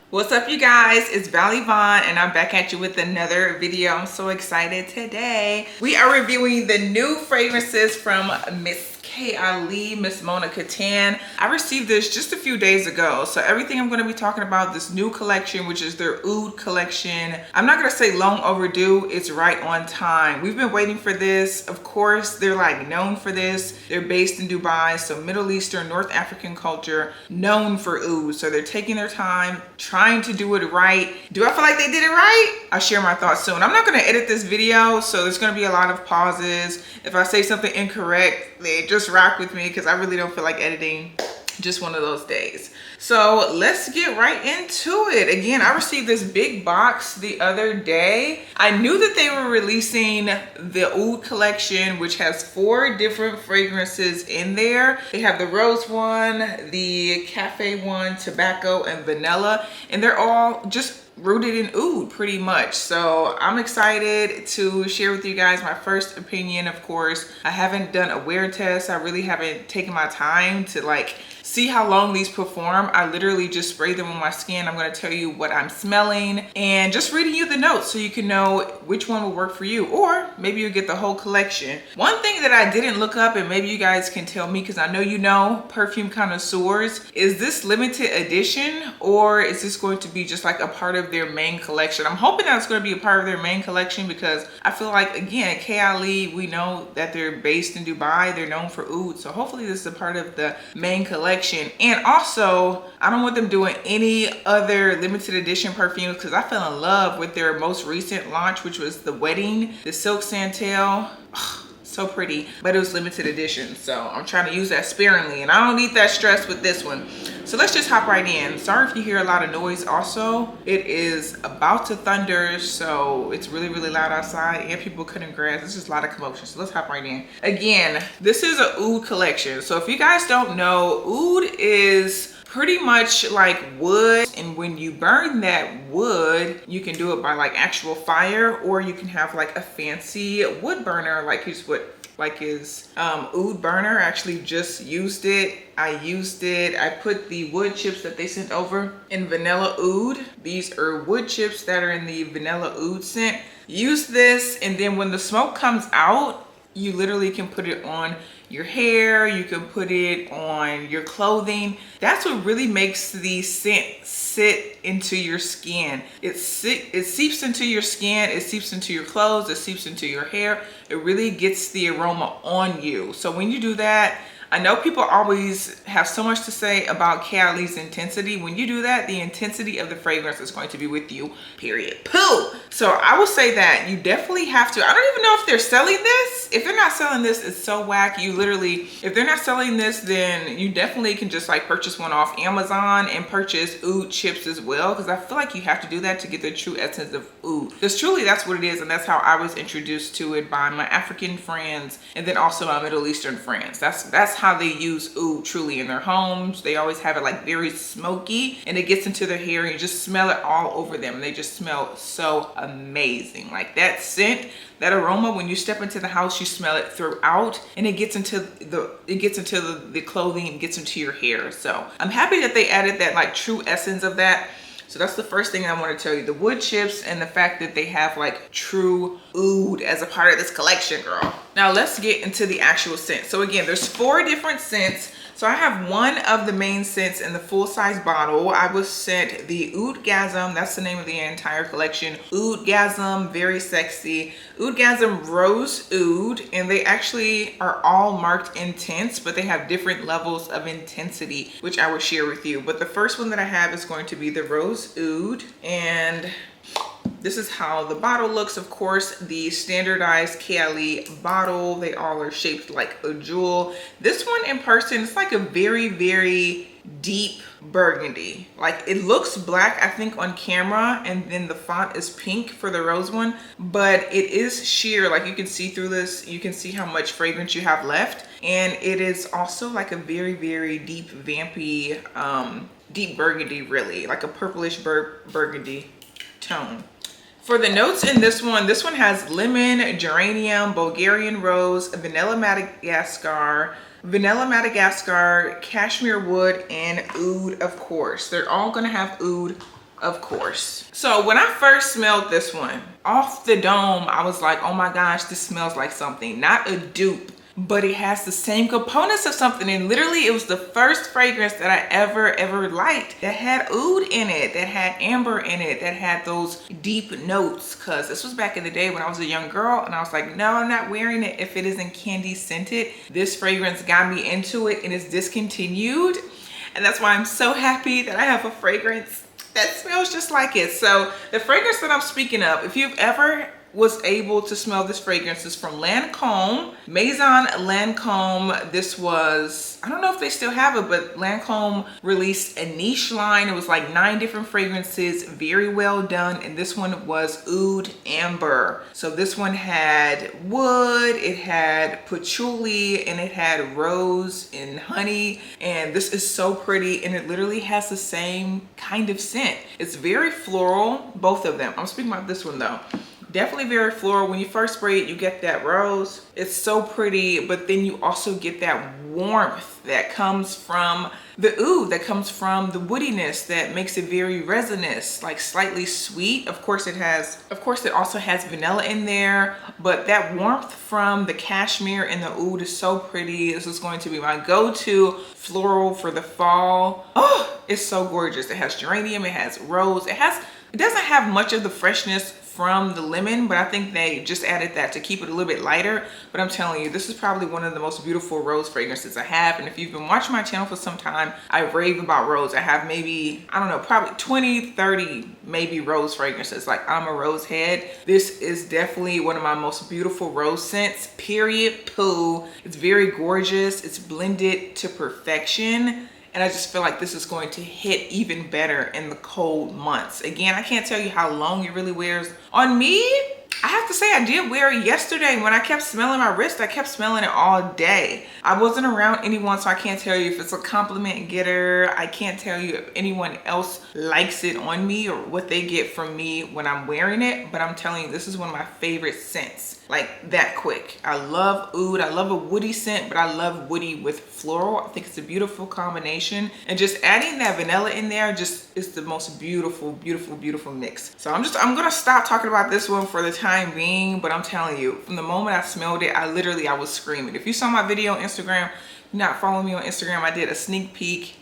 What's up, you guys? It's Valley Vaughn and I'm back at you with another video. I'm so excited today. We are reviewing the new fragrances from Miss KAYALI, Miss Mona Katan. I received this just a few days ago. So everything I'm going to be talking about, this new collection, which is their Oud collection, I'm not going to say long overdue. It's right on time. We've been waiting for this. Of course, they're like known for this. They're based in Dubai, so Middle Eastern, North African culture, known for Oud. So they're taking their time, trying to do it right. Do I feel like they did it right? I'll share my thoughts soon. I'm not going to edit this video, so there's going to be a lot of pauses. If I say something incorrect, just rock with me because I really don't feel like editing. Just one of those days. So let's get right into it. Again, I received this big box the other day. I knew that they were releasing the Oud collection, which has 4 different fragrances in there. They have the rose one, the cafe one, tobacco, and vanilla, and they're all just rooted in Oud pretty much. So I'm excited to share with you guys my first opinion. Of course, I haven't done a wear test. I really haven't taken my time to see how long these perform. I literally just spray them on my skin. I'm going to tell you what I'm smelling and just reading you the notes so you can know which one will work for you, or maybe you'll get the whole collection. One thing that I didn't look up, and maybe you guys can tell me because I know you know, perfume connoisseurs, is this limited edition or is this going to be just like a part of their main collection? I'm hoping that it's going to be a part of their main collection because I feel like, again, KAYALI, we know that they're based in Dubai. They're known for Oud. So hopefully this is a part of the main collection. And also, I don't want them doing any other limited edition perfumes because I fell in love with their most recent launch, which was the Wedding, the Silk Santal. So pretty, but it was limited edition. So I'm trying to use that sparingly and I don't need that stress with this one. So let's just hop right in. Sorry if you hear a lot of noise. Also, it is about to thunder, so it's really, really loud outside and people cutting grass. It's just a lot of commotion. So let's hop right in. Again, this is a Oud collection. So if you guys don't know, Oud is pretty much like wood, and when you burn that wood, you can do it by like actual fire, or you can have like a fancy wood burner like his Oud burner. I actually just used it. I put the wood chips that they sent over in vanilla Oud. These are wood chips that are in the vanilla Oud scent. Use this, and then when the smoke comes out, you literally can put it on your hair, you can put it on your clothing. That's what really makes the scent sit into your skin. It seeps into your skin, it seeps into your clothes, it seeps into your hair. It really gets the aroma on you. So when you do that, I know people always have so much to say about KAYALI's intensity. When you do that, the intensity of the fragrance is going to be with you, period. Pooh! So I will say that you definitely have to. I don't even know if they're selling this. If they're not selling this, it's so whack. You literally, if they're not selling this, then you definitely can just like purchase one off Amazon and purchase Oud chips as well. Because I feel like you have to do that to get the true essence of Oud. Because truly that's what it is. And that's how I was introduced to it by my African friends and then also my Middle Eastern friends. That's how they use Oud truly in their homes. They always have it like very smoky and it gets into their hair and you just smell it all over them. They just smell so amazing. Like that scent, that aroma, when you step into the house, you smell it throughout and it gets into the clothing and gets into your hair. So I'm happy that they added that like true essence of that. So that's the first thing I want to tell you. The wood chips and the fact that they have like true Oud as a part of this collection, girl. Now let's get into the actual scent. So again, there's 4 different scents. So I have one of the main scents in the full-size bottle. I was sent the Oudgasm. That's the name of the entire collection. Oudgasm, very sexy. Oudgasm Rose Oud, and they actually are all marked intense, but they have different levels of intensity, which I will share with you. But the first one that I have is going to be the Rose Oud, and this is how the bottle looks. Of course, the standardized KAYALI bottle, they all are shaped like a jewel. This one in person, it's like a very, very deep burgundy. Like it looks black, I think, on camera, and then the font is pink for the rose one, but it is sheer. Like you can see through this, you can see how much fragrance you have left. And it is also like a very, very deep, vampy, deep burgundy, really, like a purplish burgundy tone. For the notes in this one has lemon, geranium, Bulgarian rose, vanilla Madagascar, cashmere wood, and oud, of course. They're all gonna have oud of course. So when I first smelled this one off the dome, I was like, oh my gosh, this smells like something. Not a dupe, but it has the same components of something. And literally it was the first fragrance that I ever liked that had oud in it, that had amber in it, that had those deep notes. Cause this was back in the day when I was a young girl and I was like, no, I'm not wearing it if it isn't candy scented. This fragrance got me into it and it's discontinued. And that's why I'm so happy that I have a fragrance that smells just like it. So the fragrance that I'm speaking of, if you've ever was able to smell this fragrance, is from Lancome, Maison Lancome. This was, I don't know if they still have it, but Lancome released a niche line. It was like 9 different fragrances, very well done. And this one was Oud Amber. So this one had wood, it had patchouli, and it had rose and honey. And this is so pretty, and it literally has the same kind of scent. It's very floral, both of them. I'm speaking about this one though. Definitely very floral. When you first spray it, you get that rose. It's so pretty, but then you also get that warmth that comes from the oud, that comes from the woodiness that makes it very resinous, like slightly sweet. Of course it also has vanilla in there, but that warmth from the cashmere and the oud is so pretty. This is going to be my go-to floral for the fall. Oh, it's so gorgeous. It has geranium, it has rose, it doesn't have much of the freshness from the lemon, but I think they just added that to keep it a little bit lighter. But I'm telling you, this is probably one of the most beautiful rose fragrances I have. And if you've been watching my channel for some time, I rave about rose. I have maybe, I don't know, probably 20, 30 maybe rose fragrances. Like, I'm a rose head. This is definitely one of my most beautiful rose scents, period, poo. It's very gorgeous. It's blended to perfection. And I just feel like this is going to hit even better in the cold months. Again, I can't tell you how long it really wears. On me, I have to say I did wear it yesterday. When I kept smelling my wrist, I kept smelling it all day. I wasn't around anyone, so I can't tell you if it's a compliment getter. I can't tell you if anyone else likes it on me or what they get from me when I'm wearing it. But I'm telling you, this is one of my favorite scents. Like, that quick. I love oud. I love a woody scent, but I love woody with floral. I think it's a beautiful combination. And just adding that vanilla in there just is the most beautiful, beautiful, beautiful mix. So I'm gonna stop talking about this one for the time being, but I'm telling you, from the moment I smelled it, I was screaming. If you saw my video on Instagram, you're not following me on Instagram, I did a sneak peek.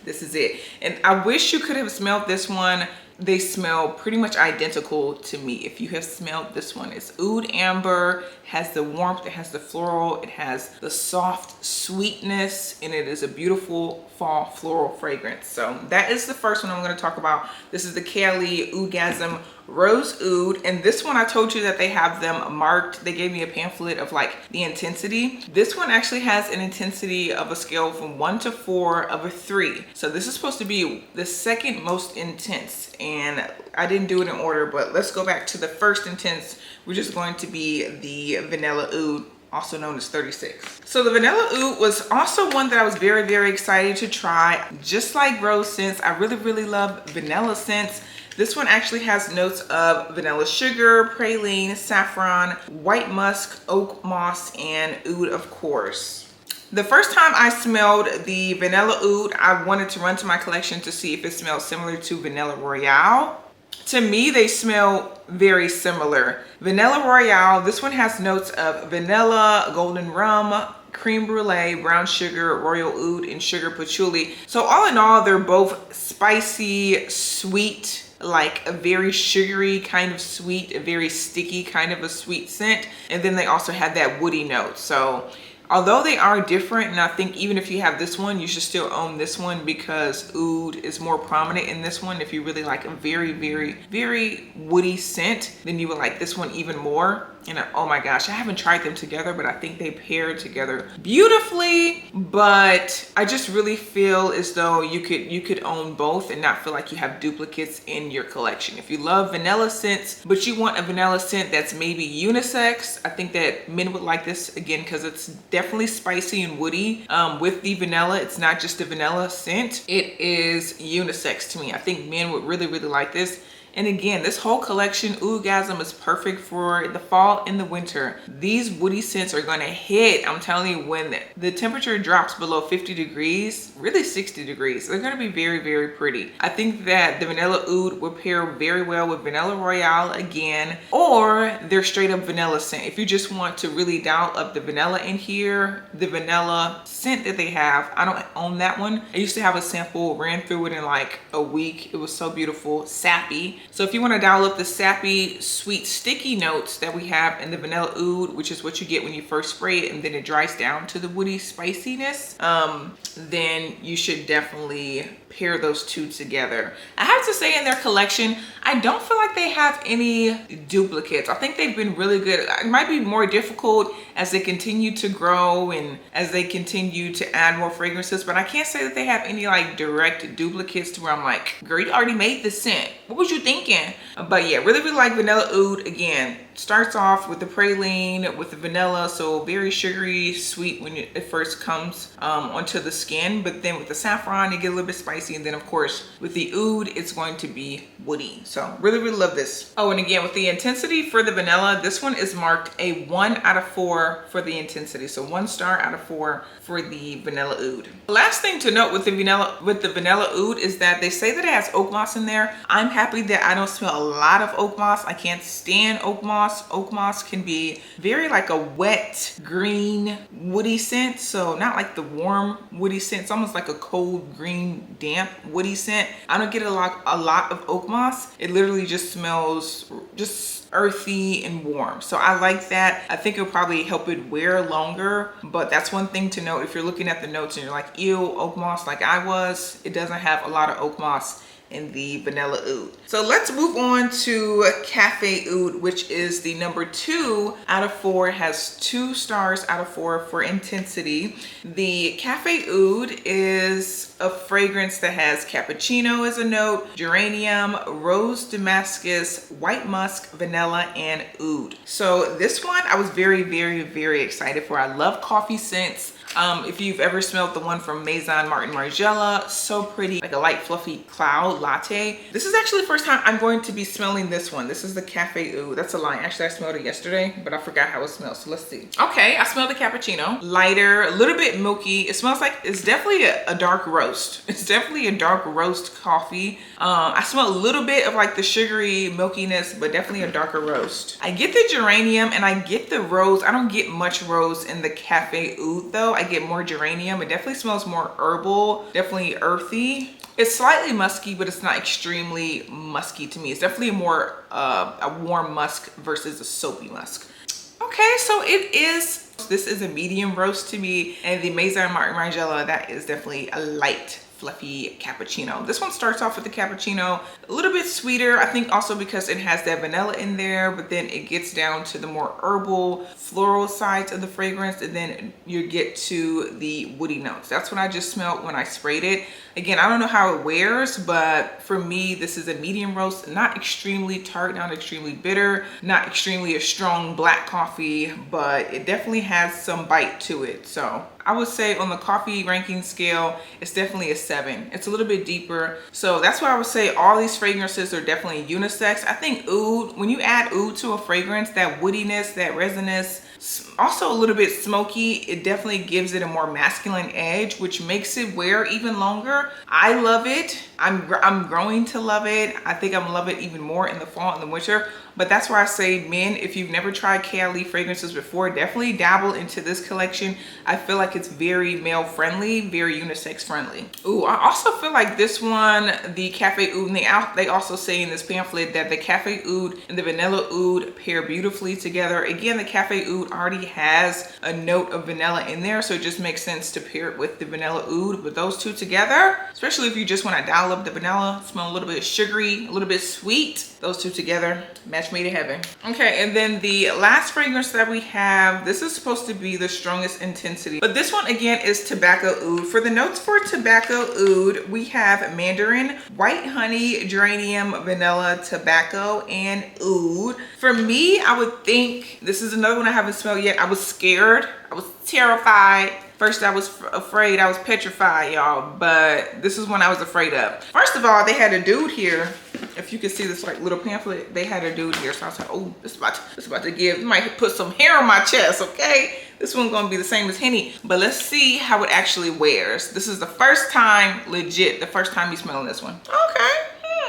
This is it. And I wish you could have smelled this one. They smell pretty much identical to me. If you have smelled this one, it's oud amber, has the warmth, it has the floral, it has the soft sweetness, and it is a beautiful fall floral fragrance. So that is the first one I'm going to talk about. This is the KAYALI Oudgasm Rose Oud, and this one I told you that they have them marked. They gave me a pamphlet of like the intensity. This one actually has an intensity of a scale from 1 to 4 of a 3. So this is supposed to be the second most intense, and I didn't do it in order, but let's go back to the first intense, which is going to be the vanilla oud, also known as 36. So the vanilla oud was also one that I was very, very excited to try. Just like rose scents, I really, really love vanilla scents. This one actually has notes of vanilla sugar, praline, saffron, white musk, oak moss, and oud, of course. The first time I smelled the vanilla oud, I wanted to run to my collection to see if it smelled similar to Vanilla Royale. To me, they smell very similar. Vanilla Royale, this one has notes of vanilla, golden rum, creme brulee, brown sugar, royal oud, and sugar patchouli. So all in all, they're both spicy, sweet, like a very sugary kind of sweet, a very sticky kind of a sweet scent. And then they also have that woody note. So although they are different, and I think even if you have this one, you should still own this one because oud is more prominent in this one. If you really like a very, very, very woody scent, then you would like this one even more. And oh my gosh, I haven't tried them together, but I think they pair together beautifully. But I just really feel as though you could own both and not feel like you have duplicates in your collection. If you love vanilla scents, but you want a vanilla scent that's maybe unisex, I think that men would like this again because it's definitely spicy and woody. With the vanilla, it's not just a vanilla scent, it is unisex to me. I think men would really, really like this. And again, this whole collection, Oudgasm, is perfect for the fall and the winter. These woody scents are gonna hit. I'm telling you, when the temperature drops below 50 degrees, really 60 degrees, they're gonna be very, very pretty. I think that the vanilla oud would pair very well with vanilla royale again, or their straight up vanilla scent. If you just want to really dial up the vanilla in here, the vanilla scent that they have, I don't own that one. I used to have a sample, ran through it in like a week. It was so beautiful, sappy. So if you want to dial up the sappy, sweet, sticky notes that we have in the vanilla oud, which is what you get when you first spray it and then it dries down to the woody spiciness, then you should definitely pair those two together. I have to say, in their collection, I don't feel like they have any duplicates. I think they've been really good. It might be more difficult as they continue to grow and as they continue to add more fragrances, but I can't say that they have any like direct duplicates to where I'm like, girl, you already made the scent. What was you thinking? But yeah, really, really like vanilla oud. Again, starts off with the praline, with the vanilla, so very sugary, sweet when it first comes onto the skin, but then with the saffron, you get a little bit spicy, and then of course with the oud, it's going to be woody. So really, really love this. Oh, and again, with the intensity for the vanilla, this one is marked a 1 out of 4 for the intensity, so 1 star out of 4 for the vanilla oud. The last thing to note with the vanilla oud is that they say that it has oak moss in there. I'm happy that I don't smell a lot of oak moss. I can't stand oak moss. Oak moss can be very like a wet green woody scent, so not like the warm woody scent. It's almost like a cold green damp woody scent. I don't get a lot of oak moss. It literally just smells just earthy and warm, so I like that. I think it'll probably help it wear longer, but that's one thing to note if you're looking at the notes and you're like, ew, oak moss, like I was. It doesn't have a lot of oak moss in the vanilla oud. So let's move on to Cafe Oud, which is the number 2 out of 4. It has 2 stars out of 4 for intensity. The Cafe Oud is a fragrance that has cappuccino as a note, geranium, rose damascus, white musk, vanilla, and oud. So this one I was very, very, very excited for. I love coffee scents. If you've ever smelled the one from Maison Martin Margiela, so pretty, like a light fluffy cloud latte. This is actually the first time I'm going to be smelling this one. This is the Cafe Oud. That's a lie. Actually, I smelled it yesterday, but I forgot how it smells. So let's see. Okay, I smell the cappuccino. Lighter, a little bit milky. It smells like it's definitely a dark roast. It's definitely a dark roast coffee. I smell a little bit of like the sugary milkiness, but definitely a darker roast. I get the geranium and I get the rose. I don't get much rose in the Cafe Oud though. I get more geranium. It definitely smells more herbal, definitely earthy. It's slightly musky, but it's not extremely musky to me. It's definitely more a warm musk versus a soapy musk. Okay, so this is a medium roast to me, and the Maison Martin Margiela, that is definitely a light fluffy cappuccino. This one starts off with the cappuccino, a little bit sweeter, I think also because it has that vanilla in there, but then it gets down to the more herbal floral sides of the fragrance, and then you get to the woody notes. That's what I just smelled when I sprayed it. Again, I don't know how it wears, but for me, this is a medium roast, not extremely tart, not extremely bitter, not extremely a strong black coffee, but it definitely has some bite to it. So I would say on the coffee ranking scale, it's definitely a 7. It's a little bit deeper. So that's why I would say all these fragrances are definitely unisex. I think oud, when you add oud to a fragrance, that woodiness, that resinous, also a little bit smoky, it definitely gives it a more masculine edge, which makes it wear even longer. I love it. I'm growing to love it. I think I'm gonna love it even more in the fall and the winter. But that's why I say, men, if you've never tried KAYALI fragrances before, definitely dabble into this collection. I feel like it's very male friendly, very unisex friendly. Ooh, I also feel like this one, the Cafe Oud, and they also say in this pamphlet that the Cafe Oud and the vanilla oud pair beautifully together. Again, the Cafe Oud already has a note of vanilla in there, so it just makes sense to pair it with the vanilla oud. But those two together, especially if you just want to dial up the vanilla, smell a little bit sugary, a little bit sweet, those two together, match made in heaven. Okay, and then the last fragrance that we have, this is supposed to be the strongest intensity, but this one again is tobacco oud. For the notes for tobacco oud, we have mandarin, white honey, geranium, vanilla, tobacco, and oud. For me, I would think this is another one I haven't smelled yet. I was scared, I was terrified. First, I was afraid, I was petrified, y'all, but this is one I was afraid of. First of all, they had a dude here if you can see this like little pamphlet, they had a dude here. So I was like, oh, this is about to give, might put some hair on my chest, okay? This one's gonna be the same as Henny, but let's see how it actually wears. This is the first time, legit, the first time you smelling this one. Okay.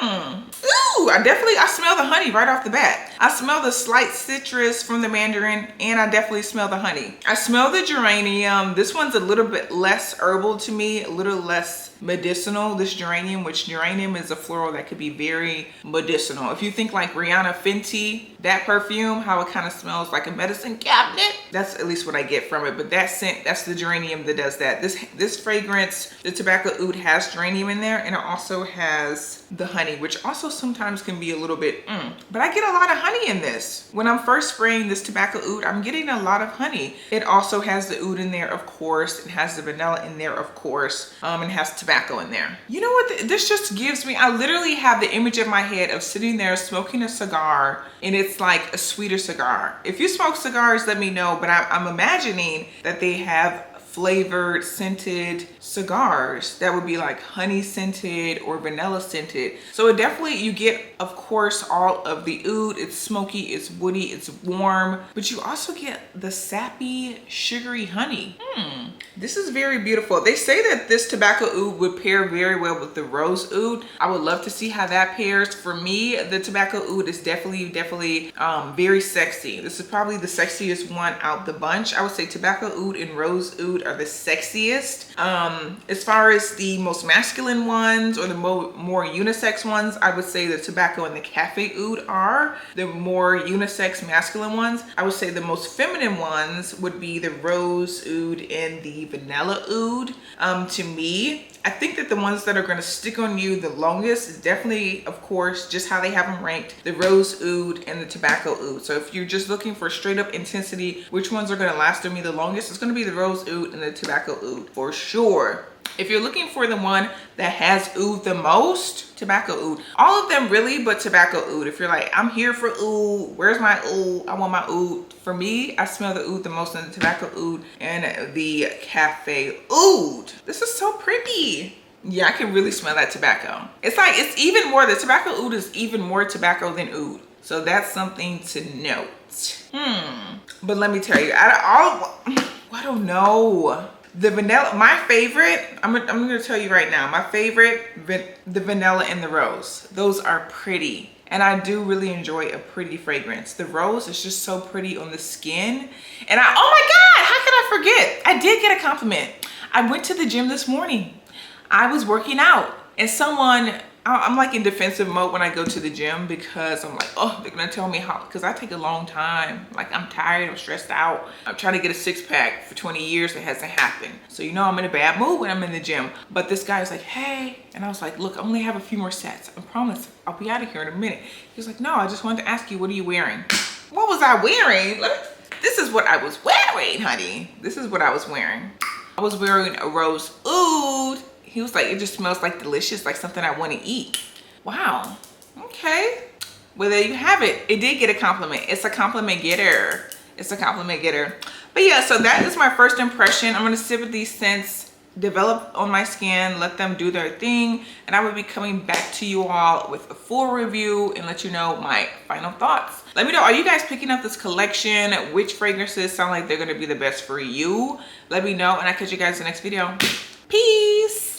Ooh, I smell the honey right off the bat. I smell the slight citrus from the mandarin, and I definitely smell the honey. I smell the geranium. This one's a little bit less herbal to me, a little less medicinal, this geranium, which geranium is a floral that could be very medicinal. If you think like Rihanna Fenty, that perfume, how it kind of smells like a medicine cabinet, that's at least what I get from it. But that scent, that's the geranium that does that. This fragrance, the tobacco oud, has geranium in there, and it also has the honey, which also sometimes can be a little bit but I get a lot of honey in this. When I'm first spraying this tobacco oud, I'm getting a lot of honey. It also has the oud in there, of course. It has the vanilla in there, of course. It has tobacco in there. You know what this just gives me? I literally have the image in my head of sitting there smoking a cigar, and it's like a sweeter cigar. If you smoke cigars, let me know, but I'm imagining that they have flavored scented cigars that would be like honey scented or vanilla scented. So it definitely, you get, of course, all of the oud. It's smoky, it's woody, it's warm, but you also get the sappy, sugary honey. This is very beautiful. They say that this tobacco oud would pair very well with the rose oud. I would love to see how that pairs. For me, the tobacco oud is definitely very sexy. This is probably the sexiest one out the bunch. I would say tobacco oud and rose oud are the sexiest. As far as the most masculine ones or the more unisex ones, I would say the tobacco and the cafe oud are the more unisex masculine ones. I would say the most feminine ones would be the rose oud and the vanilla oud. To me, I think that the ones that are going to stick on you the longest is definitely, of course, just how they have them ranked, the rose oud and the tobacco oud. So if you're just looking for straight up intensity, which ones are going to last on me the longest, it's going to be the rose oud and the tobacco oud for sure. If you're looking for the one that has oud the most, tobacco oud. All of them really, but tobacco oud. If you're like, I'm here for oud, where's my oud? I want my oud. For me, I smell the oud the most in the tobacco oud and the cafe oud. This is so pretty. Yeah, I can really smell that tobacco. It's like, it's even more, the tobacco oud is even more tobacco than oud. So that's something to note. But let me tell you, out of all, I don't know. The vanilla, my favorite, I'm gonna tell you right now, my favorite, the vanilla and the rose. Those are pretty. And I do really enjoy a pretty fragrance. The rose is just so pretty on the skin. And oh my God, how could I forget? I did get a compliment. I went to the gym this morning. I was working out and I'm like in defensive mode when I go to the gym because I'm like, oh, they're gonna tell me how, because I take a long time. Like, I'm tired, I'm stressed out. I'm trying to get a six pack for 20 years, it hasn't happened. So you know I'm in a bad mood when I'm in the gym. But this guy's like, hey, and I was like, look, I only have a few more sets. I promise, I'll be out of here in a minute. He was like, no, I just wanted to ask you, what are you wearing? What was I wearing? This is what I was wearing, honey. This is what I was wearing. I was wearing a rose oud. He was like, it just smells like delicious, like something I want to eat. Wow. Okay. Well, there you have it. It did get a compliment. It's a compliment getter. It's a compliment getter. But yeah, so that is my first impression. I'm going to sit with these scents, develop on my skin, let them do their thing. And I will be coming back to you all with a full review and let you know my final thoughts. Let me know, are you guys picking up this collection? Which fragrances sound like they're going to be the best for you? Let me know, and I'll catch you guys in the next video. Peace.